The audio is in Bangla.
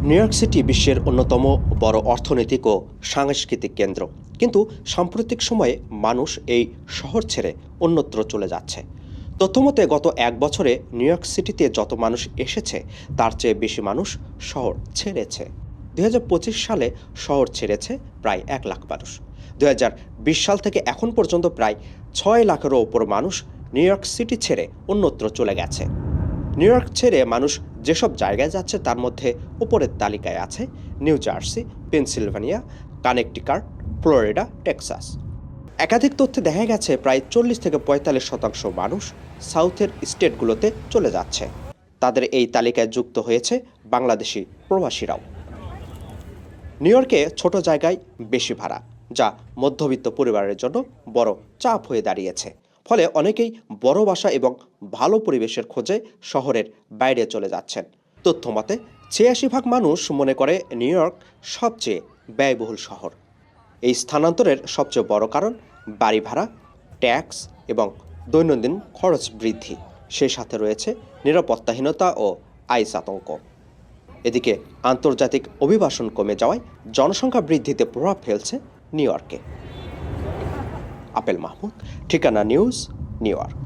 নিউ ইয়র্ক সিটি বিশ্বের অন্যতম বড় অর্থনৈতিক ও সাংস্কৃতিক কেন্দ্র, কিন্তু সাম্প্রতিক সময়ে মানুষ এই শহর ছেড়ে অন্যত্র চলে যাচ্ছে। তথ্যমতে গত এক বছরে নিউ ইয়র্ক সিটিতে যত মানুষ এসেছে তার চেয়ে বেশি মানুষ শহর ছেড়েছে। ২০২৫ সালে শহর ছেড়েছে প্রায় ১ লাখ মানুষ। ২০২০ সাল থেকে এখন পর্যন্ত প্রায় ৬ লাখেরও ওপর মানুষ নিউ ইয়র্ক সিটি ছেড়ে অন্যত্র চলে গেছে। নিউ ইয়র্ক ছেড়ে মানুষ যেসব জায়গায় যাচ্ছে তার মধ্যে উপরের তালিকায় আছে new jersey, Pennsylvania, Connecticut, Florida, Texas. একাধিক তথ্যে দেখা গেছে প্রায় ৪০ থেকে ৪৫% মানুষ সাউথের স্টেটগুলোতে চলে যাচ্ছে। তাদের এই তালিকায় যুক্ত হয়েছে বাংলাদেশি প্রবাসীরাও। নিউ ইয়র্কে ছোট জায়গায় বেশি ভাড়া, যা মধ্যবিত্ত পরিবারের জন্য বড় চাপ হয়ে দাঁড়িয়েছে। ফলে অনেকেই বড় বাসা এবং ভালো পরিবেশের খোঁজে শহরের বাইরে চলে যাচ্ছেন। তথ্যমতে ৮৬% মানুষ মনে করে নিউ ইয়র্ক সবচেয়ে ব্যয়বহুল শহর। এই স্থানান্তরের সবচেয়ে বড় কারণ বাড়ি ভাড়া, ট্যাক্স এবং দৈনন্দিন খরচ বৃদ্ধি। সেই সাথে রয়েছে নিরাপত্তাহীনতা ও আইস আতঙ্ক। এদিকে আন্তর্জাতিক অভিবাসন কমে যাওয়ায় জনসংখ্যা বৃদ্ধিতে প্রভাব ফেলছে নিউ ইয়র্কে। আপেল মাহমুদ, ঠিকানা নিউজ, নিউ ইয়র্ক।